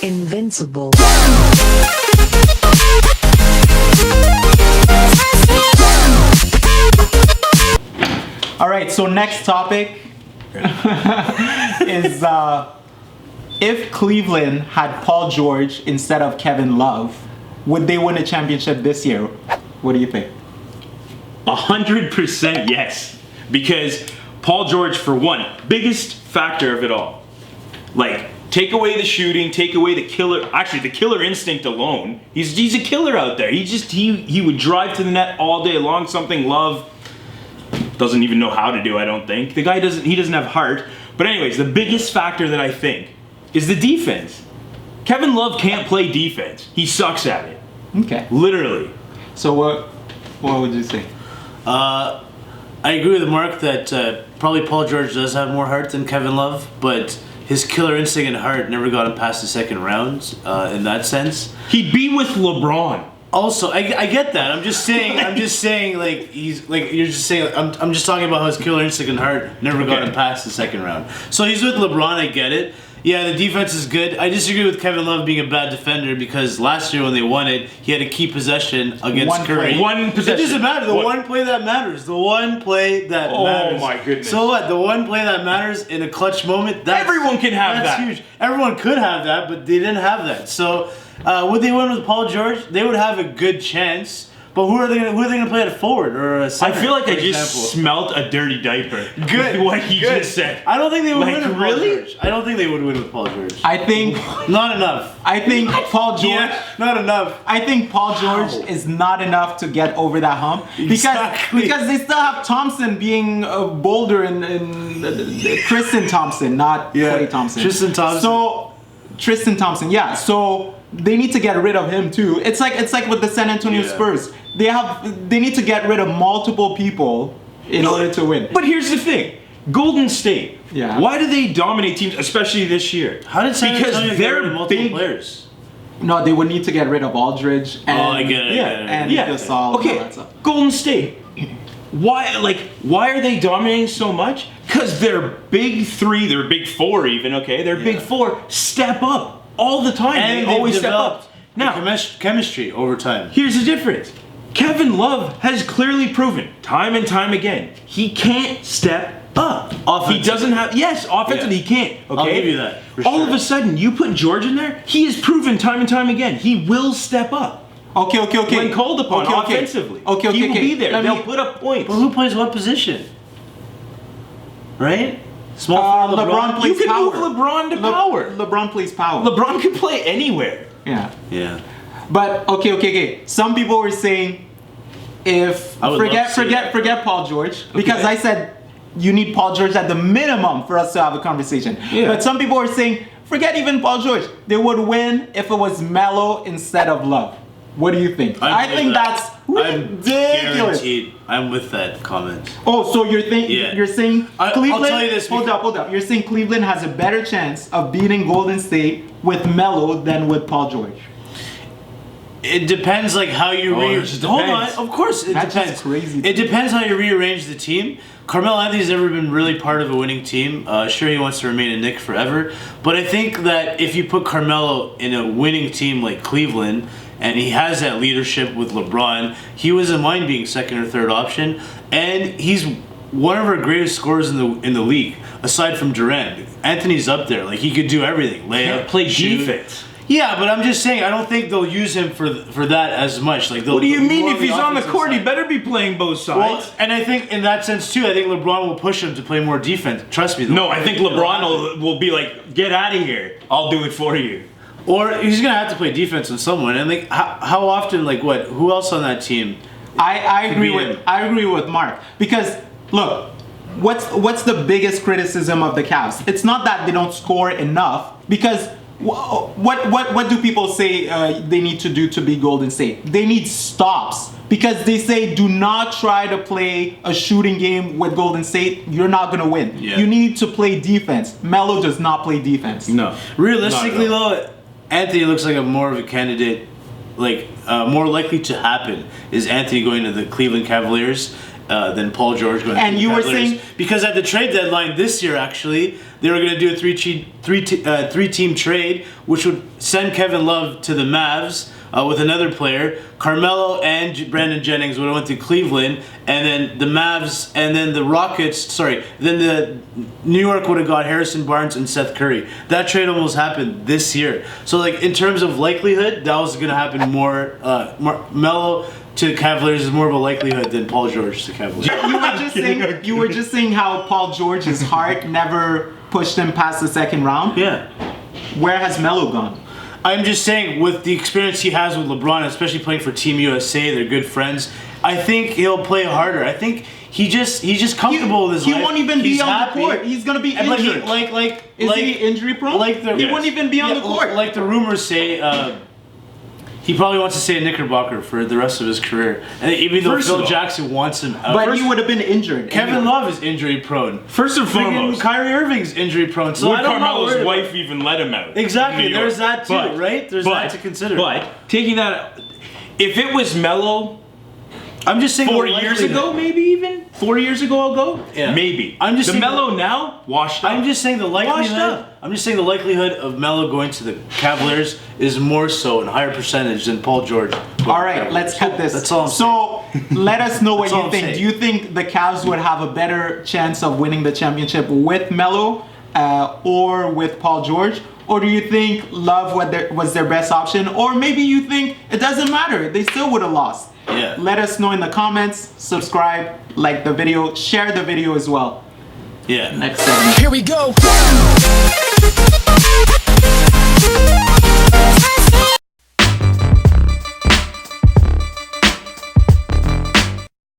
Invincible. All right, so next topic is if Cleveland had Paul George instead of Kevin Love, would they win a championship this year? What do you think? 100% yes. Because Paul George, for one, biggest factor of it all. Like, take away the shooting, take away the killer instinct alone. He's a killer out there. He would drive to the net all day long, something Love doesn't even know how to do, I don't think. The guy doesn't have heart. But anyways, the biggest factor that I think is the defense. Kevin Love can't play defense. He sucks at it. Okay. Literally. So what would you say? I agree with Mark that probably Paul George does have more heart than Kevin Love, but his killer instinct and heart never got him past the second round in that sense. He'd be with LeBron. Also, I get that. I'm just saying, like he's like you're just saying. I'm just talking about how his killer instinct and heart never got him past the second round. So he's with LeBron. I get it. Yeah, the defense is good. I disagree with Kevin Love being a bad defender because last year when they won it, he had to keep possession against Curry. One possession. It doesn't matter. The one play that matters. The one play that matters. Oh my goodness. So what? The one play that matters in a clutch moment. Everyone can have that's that. Huge. Everyone could have that, but they didn't have that. So would they win with Paul George? They would have a good chance. But who are they going to play at forward or a center? I feel like I just smelt a dirty diaper. Good. With what he just said. I don't think they would win with really? Paul George. I don't think they would win with Paul George. I think not enough. I think Paul George. Yeah, not enough. I think Paul George is not enough to get over that hump Exactly. because they still have Thompson being bolder and Tristan Thompson, not Klay Thompson. Tristan Thompson. So Tristan Thompson, yeah. So they need to get rid of him too. It's like with the San Antonio Spurs. They need to get rid of multiple people in order to win. But here's the thing. Golden State. Yeah. Why do they dominate teams, especially this year? How did San Antonio Because get rid of they're multiple big players? No, they would need to get rid of Aldridge and I get it. and Gasol and all that stuff. Golden State. Why are they dominating so much? Because their big three, their big four even, okay? Their big four step up all the time. And they always step up. Now, chemistry over time. here's the difference. Kevin Love has clearly proven time and time again he can't step up. He doesn't have offensively he can't. Okay, I'll give you that. All of a sudden, you put George in there. He has proven time and time again he will step up. Okay. When called upon offensively, he will be there. They'll put up points. But who plays what position? Right? Small forward LeBron plays You can power. move LeBron to power. LeBron plays power. LeBron can play anywhere. Yeah. Yeah. But okay. Some people were saying if I would love to see that. forget Paul George because I said you need Paul George at the minimum for us to have a conversation. Yeah. But some people were saying forget even Paul George. They would win if it was Melo instead of Love. What do you think? I think that's ridiculous. I'm with that comment. Oh, so you're saying I'll Cleveland? tell you this Hold up. You're saying Cleveland has a better chance of beating Golden State with Melo than with Paul George. It depends, like how you Hold on, of course it That's depends. just crazy. It depends how you rearrange the team. Carmelo Anthony's never been really part of a winning team. Sure, he wants to remain a Knick forever, but I think that if you put Carmelo in a winning team like Cleveland, and he has that leadership with LeBron, he wouldn't mind being second or third option, and he's one of our greatest scorers in the league, aside from Durant. Anthony's up there, like he could do everything. Layup, Play shoot. defense. Yeah, but I'm just saying, I don't think they'll use him for that as much. Like, What do you mean? If he's on the offensive court, he side. better be playing both sides. Well, and I think in that sense too, I think LeBron will push him to play more defense. Trust me. No, I think LeBron will be like, get out of here. I'll do it for you. Or he's gonna have to play defense on someone. And like, how often? Like, what? Who else on that team? I agree be with him. I agree with Mark because look, what's the biggest criticism of the Cavs? It's not that they don't score enough because what do people say they need to do to be Golden State? They need stops because they say do not try to play a shooting game with Golden State. You're not gonna win. Yeah. You need to play defense. Melo does not play defense. No. Realistically, though, Anthony looks like more of a candidate. Like more likely to happen is Anthony going to the Cleveland Cavaliers. than Paul George going. And to the you were Cavaliers. saying because at the trade deadline this year, actually, they were going to do a three-team trade, which would send Kevin Love to the Mavs with another player. Carmelo and Brandon Jennings would have went to Cleveland, and then the Mavs, and then the Rockets. Sorry, then the New York would have got Harrison Barnes and Seth Curry. That trade almost happened this year. So, like in terms of likelihood, that was going to happen more. Melo to Cavaliers is more of a likelihood than Paul George to Cavaliers. you were just saying how Paul George's heart never pushed him past the second round. Yeah. Where has Melo gone? I'm just saying, with the experience he has with LeBron, especially playing for Team USA, they're good friends. I think he'll play harder. I think he's just comfortable with his life. He won't even be on the court. He's gonna be And injured. Is he injury prone? He won't even be on the court. Like the rumors say, he probably wants to stay in Knickerbocker for the rest of his career. And even though Phil Jackson wants him out. But he would have been injured. Kevin Love is injury prone. First and foremost, Kyrie Irving's injury prone. So would I don't know. Carmelo's wife even let him out? Exactly. in New York? There's that too, right? There's that to consider. But taking that, if it was Melo, I'm just saying 4 years ago, maybe even 4 years ago, Yeah. maybe. I'm just the saying Melo now washed up. I'm just saying the likelihood. up. I'm just saying the likelihood of Melo going to the Cavaliers is more so in a higher percentage than Paul George. All right, let's cut this. That's all I'm so let us know what That's all you I'm think. saying. Do you think the Cavs would have a better chance of winning the championship with Melo or with Paul George? Or do you think Love was their best option? Or maybe you think it doesn't matter. They still would have lost. Yeah. Let us know in the comments. Subscribe, like the video, share the video as well. Yeah. Next segment. Here we go.